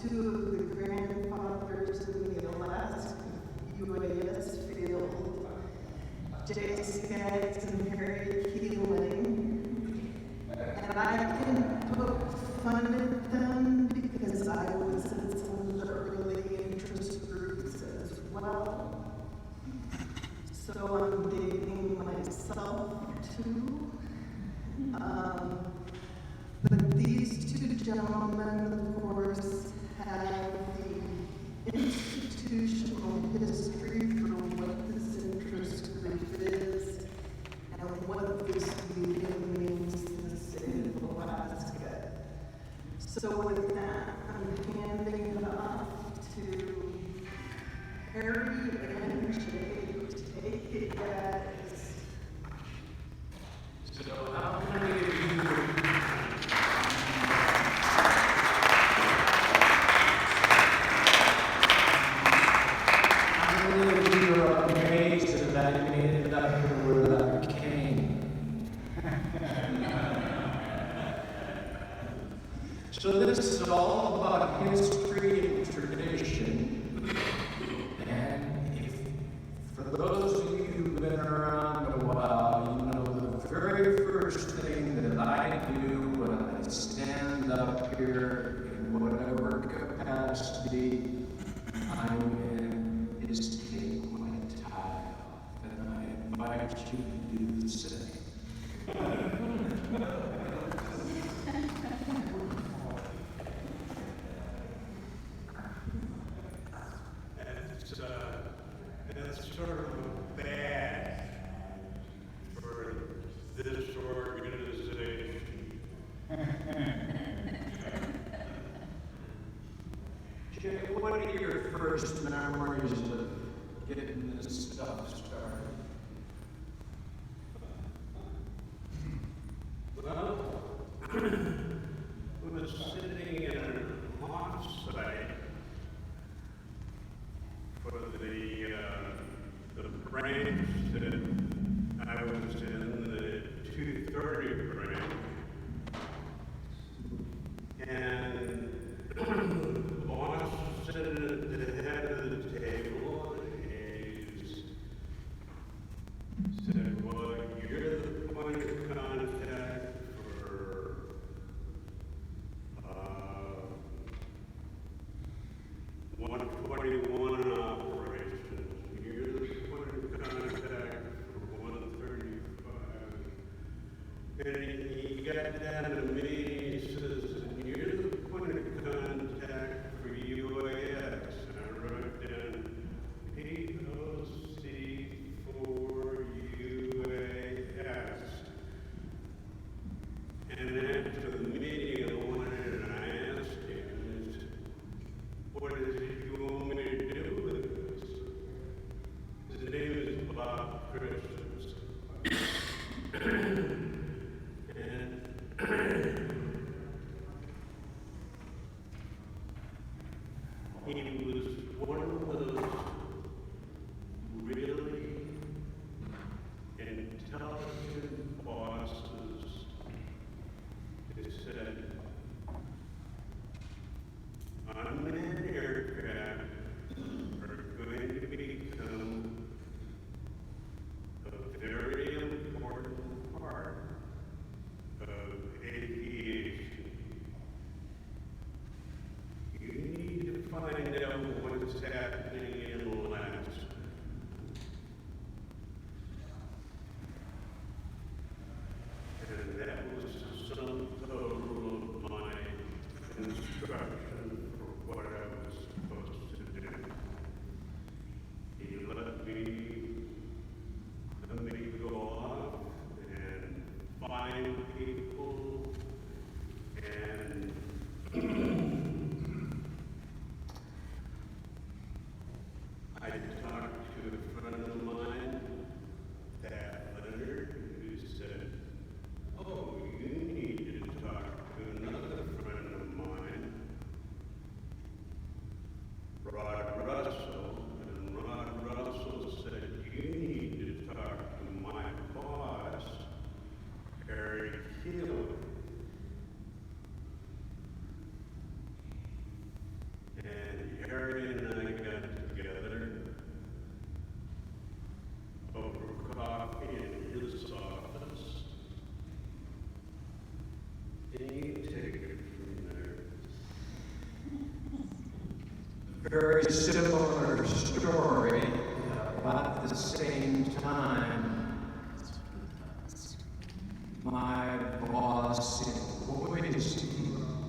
two of the grandfathers in the Alaska UAS field, Jay Skaggs and Harry Keeling, and I can poke fun at them because I was in some of the early interest groups as well. So I'm dating myself too. But these two gentlemen, of course, have the institutional history for what this interest group is and what this medium means to the state of Alaska. So with that, I'm handing it off to Harry and Jay to take it, guys. So how many of you are amazed that I made it up here without a cane? So this is all about history and tradition. And if, for those of you who've been around a while, you know the very first thing that I do when I stand up here in whatever capacity I'm in is take my tie off, and I invite you to do the same. That's sort of a badge for this organization. Jay, what are your first memories of getting this stuff started? Well, I was sitting in an offsite for the branch that I was in, the 230 branch, and the boss was sitting at the head of the table, and he said, well, you're the point of contact for uh, 121 operations. You're the point of contact for 135. And he got down to me, he says, you're the point of contact for UAS. And I wrote down POC for UAS. And after the meeting, I went in and I asked him, what is it you want me to do with this? His name is Bob Christians. And he was one of those really intelligent bosses who said, unmanned aircraft are going to become a very important part of aviation. You need to find out what's happening in Alaska. And that was the sum total of my instruction for what I was supposed to do. He let me go off and find people and Harry and I got together over coffee in his office. And you take it from there. Very similar story. About the same time, my boss in Boise,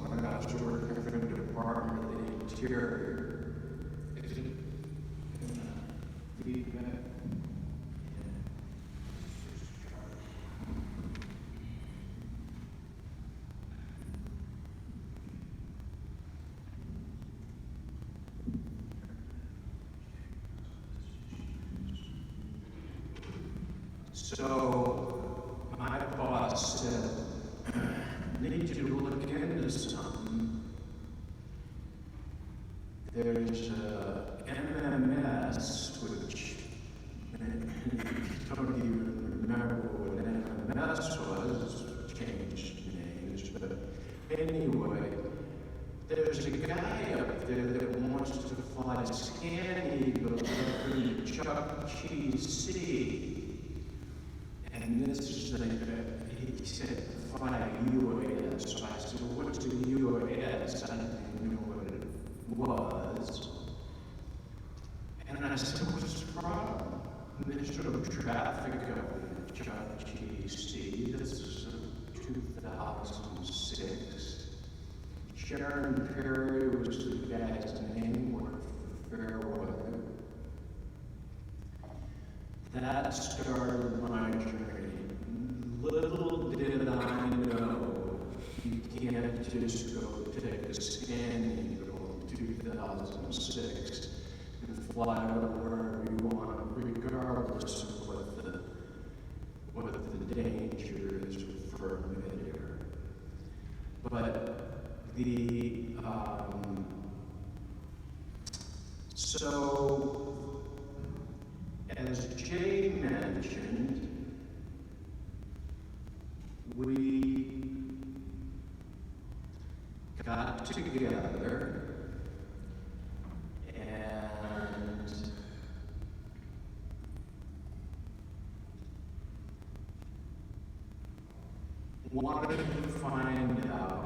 when I was working for the Department of the Interior, is it feedback? So my boss said, I need you to look into something. There's MMS, which I don't even remember what MMS was, changed names, but anyway, there's a guy up there that wants to fly Scan Eagle through Chuck Cheese Sea. And this is like, he said, fly a UAS. So I said, well, what's a UAS? I didn't know what it was. And I said, what's the problem? And there's no traffic up in Chuck Cheese Sea. This is 2006. Sharon Perry was the guy's name, worked for Fairweather. That started my journey. Little did I know you can't just go take a Scan Eagle in 2006 and fly wherever you want, regardless of what the danger is for midair. But so as Jay mentioned, we got together and wanted to find out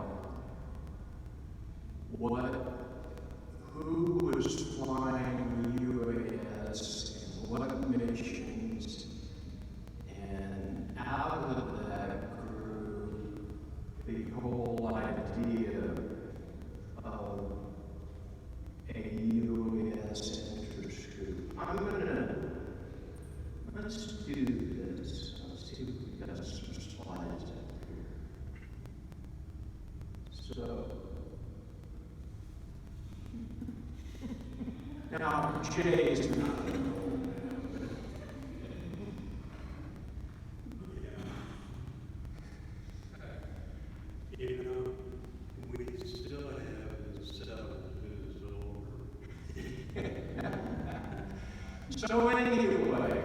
who was flying UAS and what missions, and out of that grew the whole idea of a UAS interest group. Let's do this. Let's see if we got some slides up here. So, now Jay's not. You know, we still have 7 who's older. So anyway,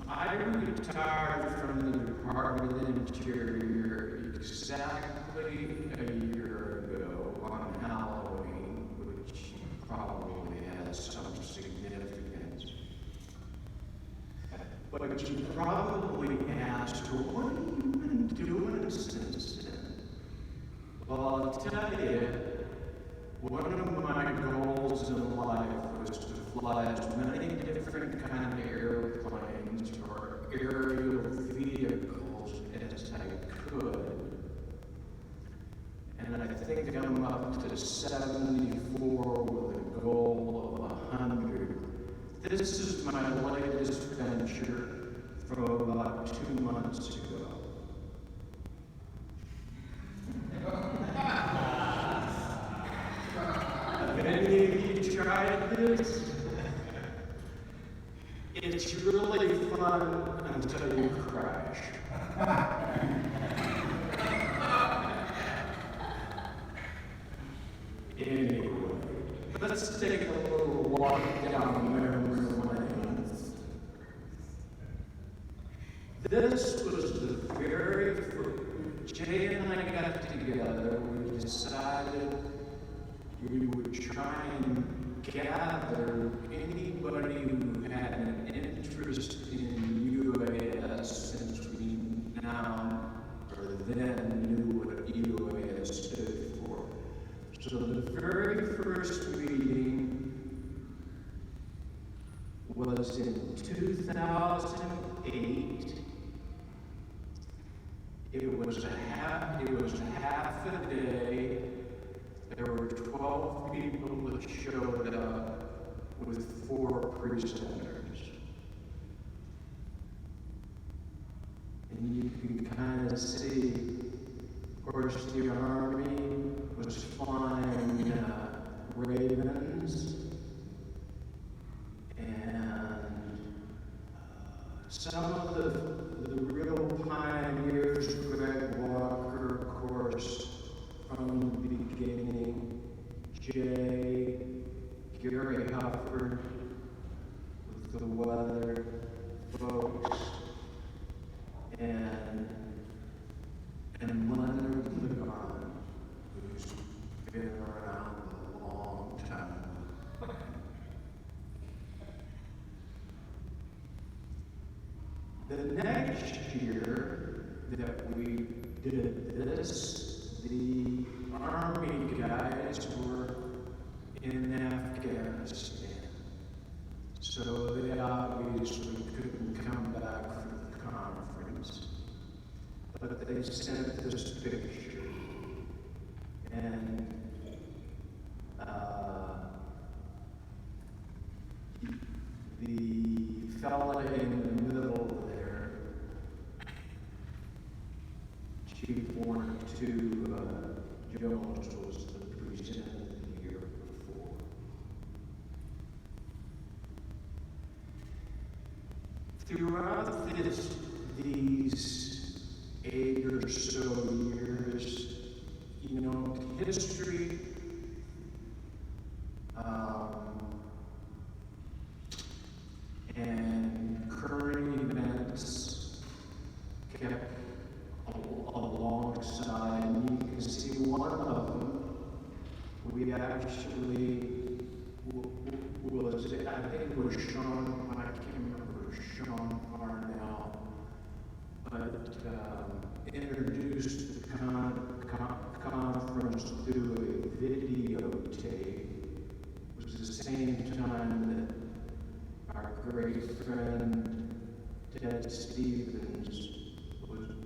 I retired from the Department of the Interior exactly a year ago on Halloween, which probably has some significance. But you probably asked, what have you been doing since then? Well, I'll tell you, one of my goals in life was to fly as many different kind of airplanes or aerial vehicles as I could. And I think I'm up to 74 with a goal of 100. This is my latest venture from about 2 months ago. Have any of you tried this? It's really fun until you crash. Anyway, let's take a little walk down memory lane. This was the very first. Jay and I got together. We decided we would try and gather anybody who had an interest in UAS, since we now or then knew what UAS stood for. So the very first meeting was in 2008. It was half a day. There were 12 people that showed up with 4 presenters. And you can kind of see, of course, the Army was flying Ravens, and some of the real pioneers, Greg Walker, of course, from the beginning, Jay, Gary Hufford, with the weather folks, and Leonard Legon, who's been around a long time. The next year that we did this, the Army guys were in Afghanistan. So they obviously couldn't come back for the conference. But they sent this picture. And the fella in the middle there, Chief Warrant 2 Jones, was the presenter the year before. Throughout these 8 or so years, you know, history and current events kept alongside. And you can see one of them, we actually was, I think it was Sean, I can't remember, Sean Parnell, but introduced the conference through a videotape. It was the same time that our great friend Ted Stevens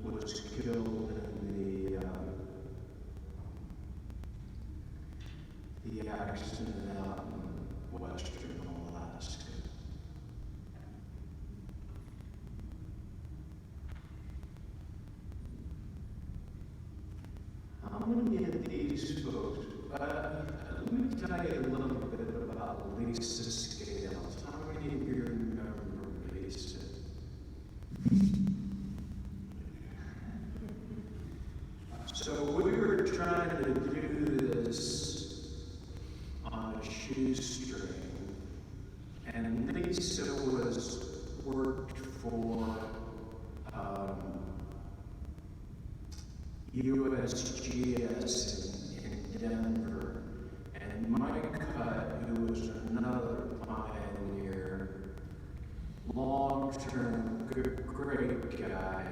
was killed in the accident out in western Alaska. How many of these folks, let me tell you a little bit about Lisa Scales. How many of you remember Lisa? So we were trying to do this on a shoestring, and Lisa worked for USGS in Denver, and Mike Hutt, who was another pioneer, long-term, great guy,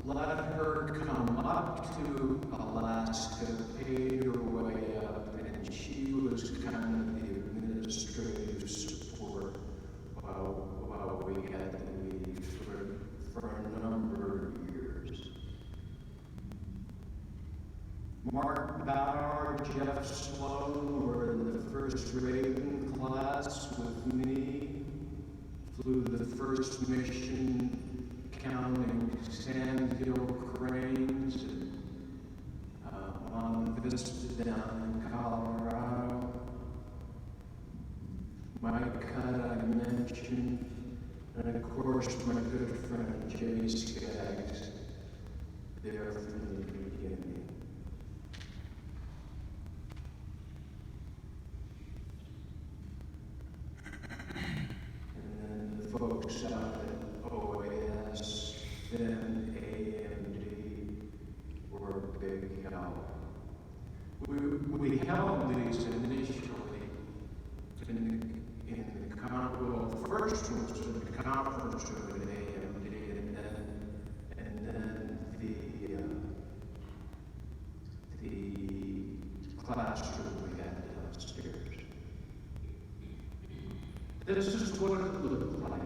let her come up to Alaska, paid her way up, and she was kind of the administrative support while we had the meetings for a number of years. Mark Bauer, Jeff Sloan were in the first Raven class with me, flew the first mission counting sandhill cranes on Vista down in Colorado. Mike Hutt I mentioned, and of course my good friend Jay Skaggs, there from the beginning. And then the folks out at OAS, then AMD, were a big help. we held these initially in the well, first was in the conference room at AMD, and then the classroom we had downstairs. This is what it looked like.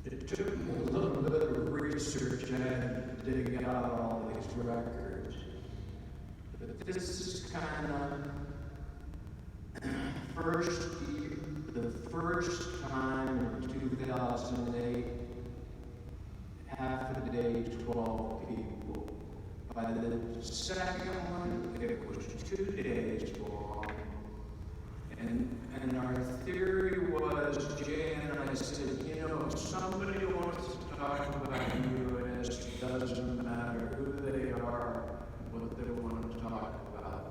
It took me a little bit of research and dig out all these records. But this is kind of the first time in 2008, half a day, 12 people. By the second one, it was 2 days long. And our theory was, Jay and I said, you know, if somebody wants to talk about UAS, doesn't matter who they are, what they want to talk about,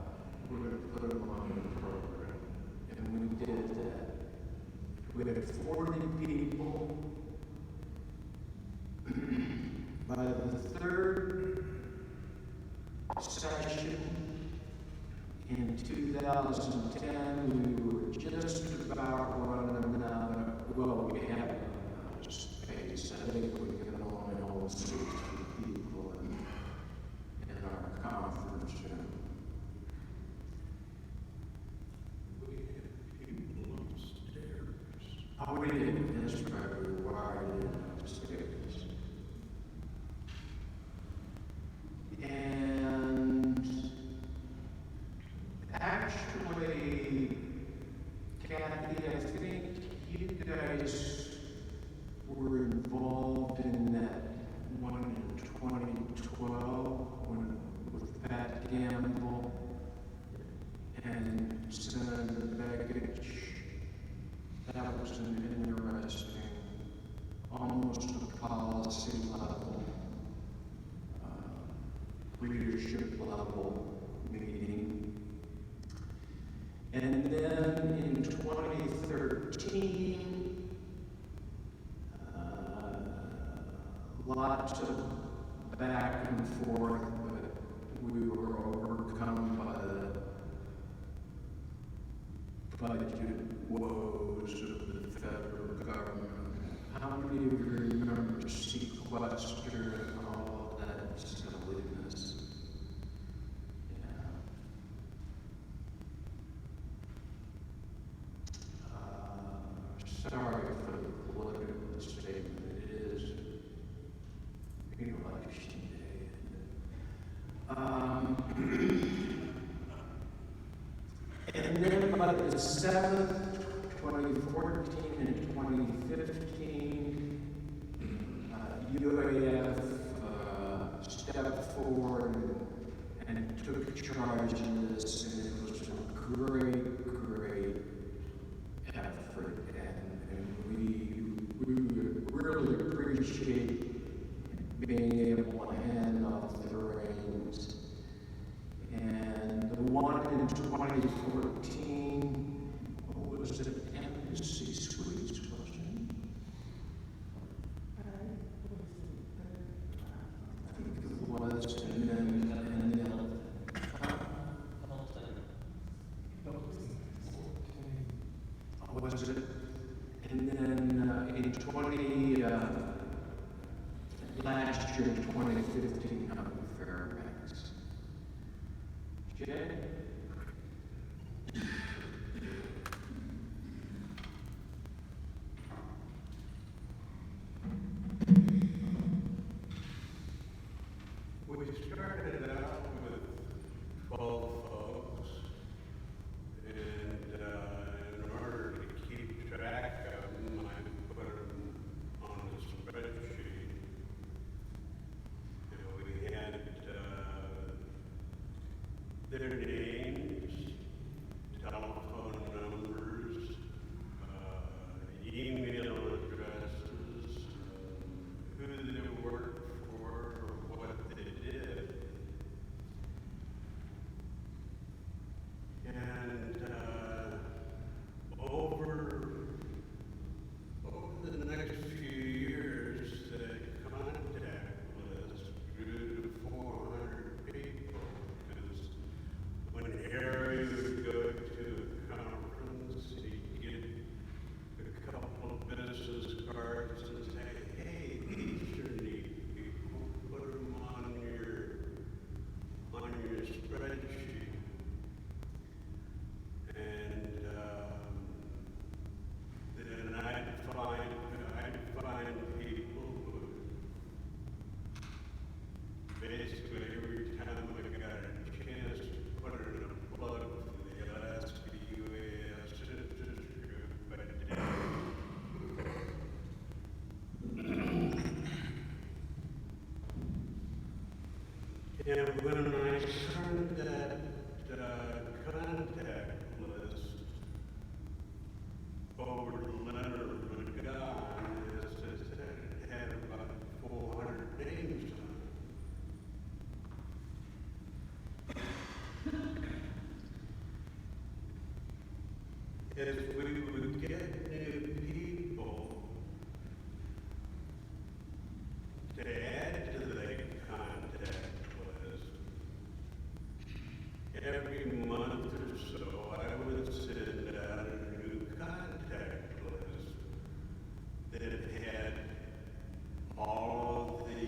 we're going to put them on the program. And we did that. We had 40 people. By the third session, in 2010, we were just about running out of, well, we had run out of space. I think we could only hold 60 people in our conference room. We had people upstairs. Oh, we didn't. That's right. We wired in upstairs. And actually, Kathy, I think you guys were involved in that one in 2012 with Pat Gamble and Senator Begich. That was an interesting, almost a policy level, leadership level meeting. And then in 2013, lots of back and forth, but we were overcome by the budget woes of the federal government. How many of you remember sequester and all of that silliness? Sorry for the political statement. It is election day. And then by the 7th, 2014 and 2015, UAF stepped forward and took charge of this, and it was a great effort. We really appreciate being able to hand off the reins. And the one in 2014, what was it? Embassy Suites, wasn't it? I think it was. And then was it? And then in 20, last year, 2015, up in Fairbanks. Jay? We started out with 12 folks, and in order to keep track of them, I put them on a spreadsheet. And we had their names, telephone numbers, email addresses, who they worked for, or what they did. And over the next few years, the contact list grew to 400 people, And when I turned that contact list over to Leonard McGowan, it had about 400 names on it. As we would get new people to add to the contact list, every month or so, I would send out a new contact list that had all of the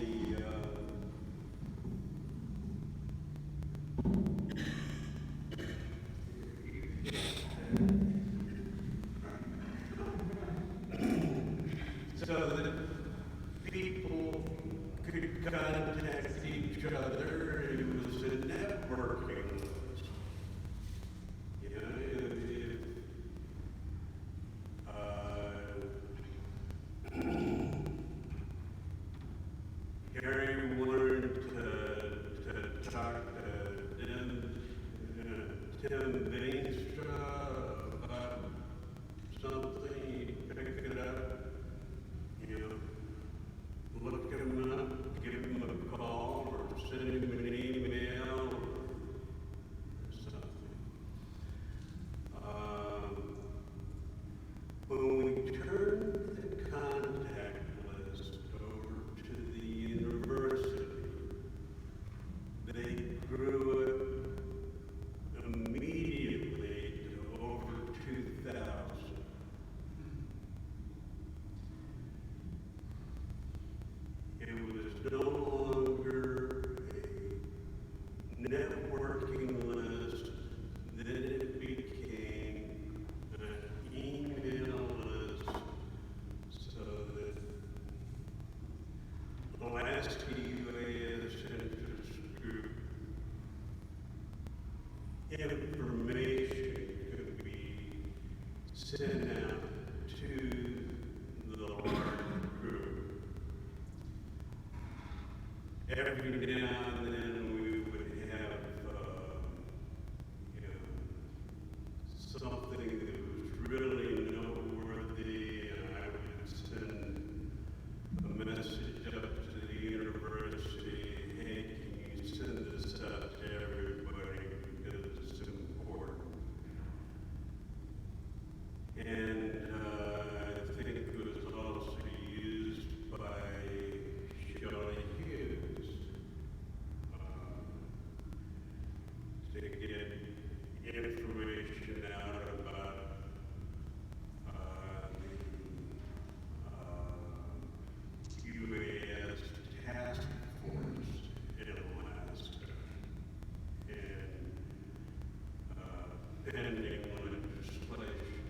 so that people could contact each other. It was a networking list. You know, if Harry wanted to talk to Tim Veenstra about something, he'd pick it up, you know, look him up, give him a call, or send him an email, or something. When we turned the contact list over to the university, they grew it immediately to over 2,000. It was no longer a networking list, then it became an email list, so that Alaska UAS interest group information could be sent out to the larger group. Every now and then we would have, you know, something that was really noteworthy, and I would send a message up to the university, hey, can you send this out to everybody because it's important. And I think it was also used by Shelley Hughes to get information out about the UAS task force in Alaska and pending legislation.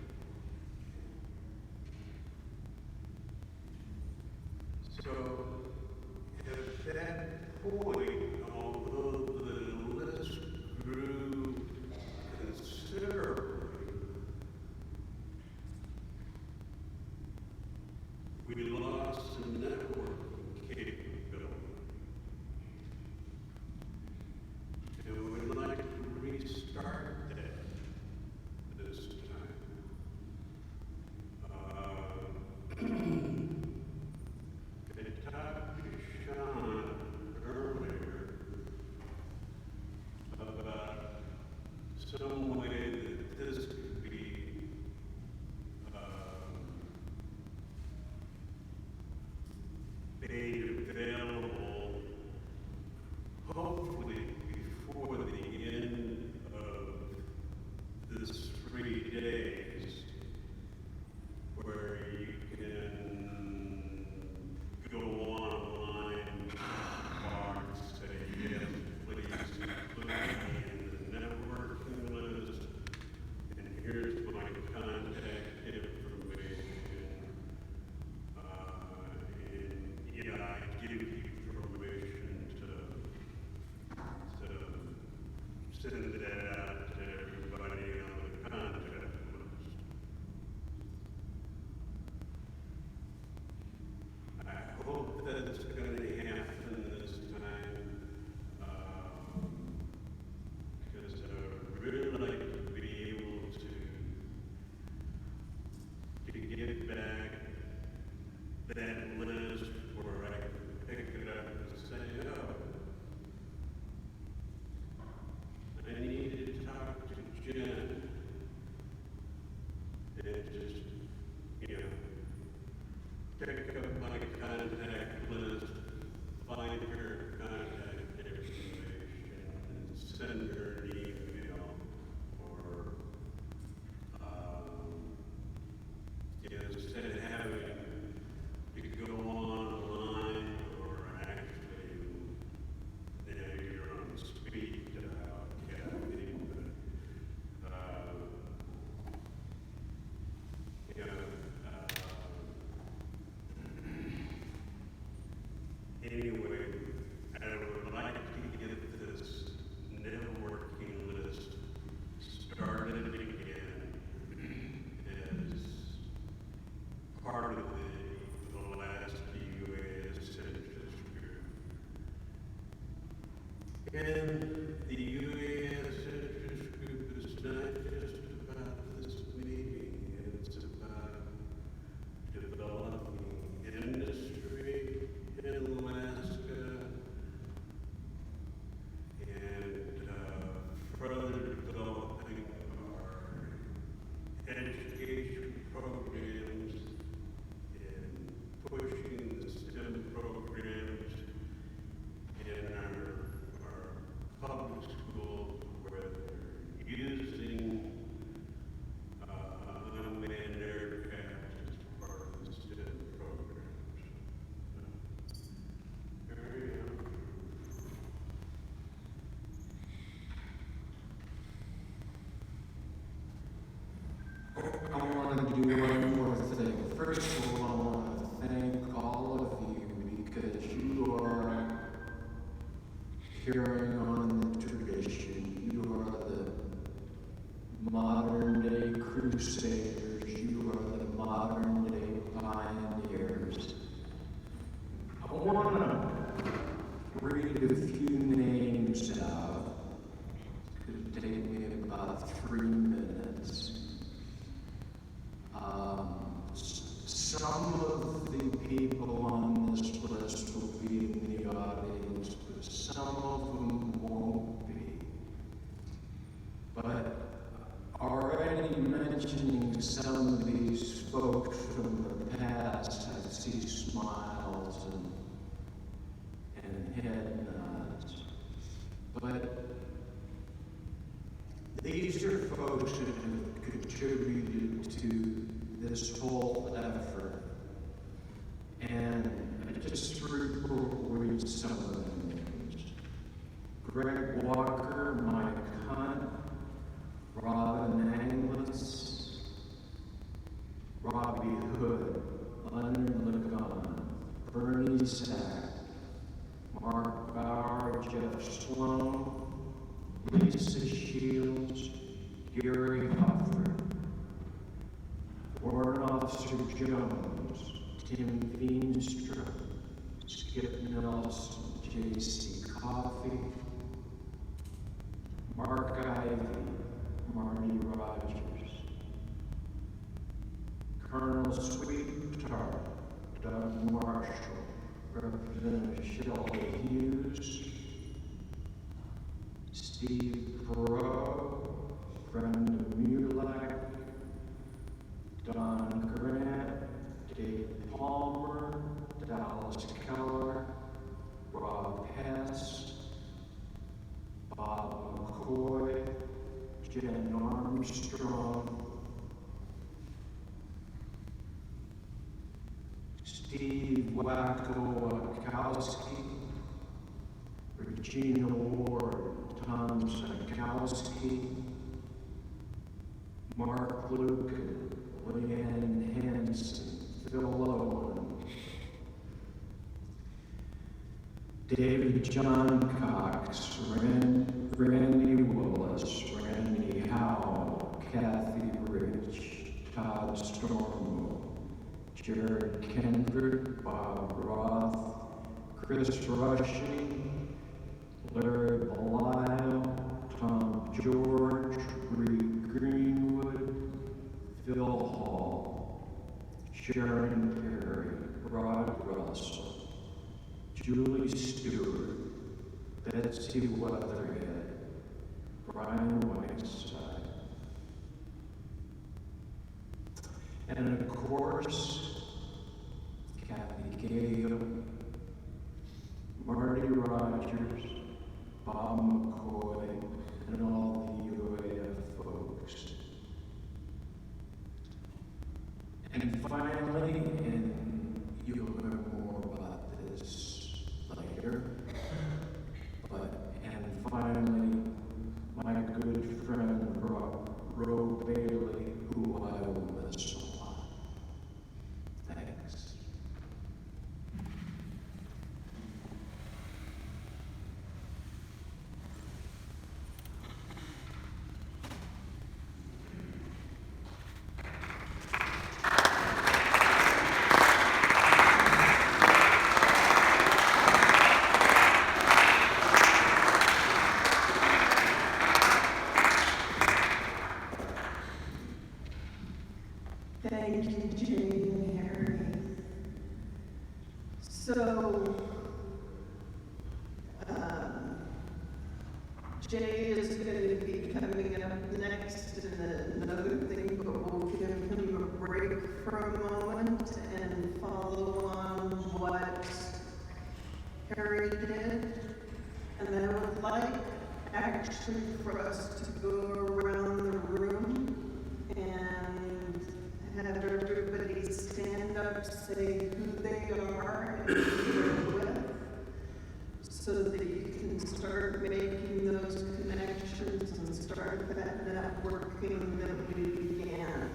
So at that point, although the list grew considerably, we lost the networking capability. And we'd like to restart that this time. I talked to Sean earlier about some way that this could be made available, hopefully before the end of this 3 days, where you can go online and say, yes, please put me in the networking list, and here's my contact information, and yeah, I give you permission to send that out to everybody on the contact list. I hope that's going to happen this time. Jen. And just, pick up my contact list, find her contact information, and send her an email, or, instead of having to go online, or actually, you're on speed dial, Kathy, but, anyway, I would like to get this networking list started again as part of the last UAS interest group. And the UAS interest group is not just about this meeting, it's about developing industry in Alaska and further developing our education programs and pushing the STEM programs in our public schools where they're using unmanned aircraft as part of the STEM programs. There you go. I want to do one more thing. First of all, I want to thank all of you because you are carrying on the tradition. You are the modern day crusaders. You are the modern day pioneers. I want to read a few names out. It could take me about 3 minutes. Some of the people on this list will be in the audience, but some of them won't be. But already mentioning some of these folks from the past, I see smiles and head nods. But these are folks that have contributed to this whole effort. And I just read some of the names. Greg Walker, Mike Hunt, Robin Anglis, Robbie Hood, Leonard Ligon, Bernie Sack, Mark Bauer, Jeff Sloan, Lisa Shields, Gary Hufford, Warrant Officer Jones, Tim Veenstra, Skip Nelson, J.C. Coffey, Mark Ivey, Marty Rogers, Colonel Sweetheart, Doug Marshall, Representative Shelley Hughes, Steve Perot, Brenda Mulak, Don Grant, Dave Palmer, Dallas Keller, Rob Hess, Bob McCoy, Jen Armstrong, Steve Wacko-Wachowski, Regina Ward, Tom Sakowski, Mark Lucan, Leanne Hanson, Phil Owen, David John Cox, Randy Willis, Randy Howell, Kathy Rich, Todd Stormo, Jared Kendrick, Bob Roth, Chris Rushing, Larry Belisle, Tom George, Reed Greenwood, Phil Hall, Sharon Perry, Rod Russell, Julie Stewart, Betsy Weatherhead, Brian Whiteside, And of course, Kathy Gale, Marty Rogers, Bob McCoy, and all the UAF folks. And finally, and you'll learn more about this later, and finally, my good friend Ro Bailey, who I will miss a lot. Thanks. Thank you, Jane and Harry. So, Jay is going to be coming up next in another thing, but we'll give him a break for a moment and follow on what Harry did. And I would like actually for us to go around the room and have everybody stand up, say who they are and who they're with, so that you can start making those connections and start that networking that we began.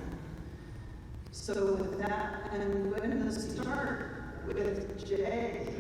So with that, I'm going to start with Jay.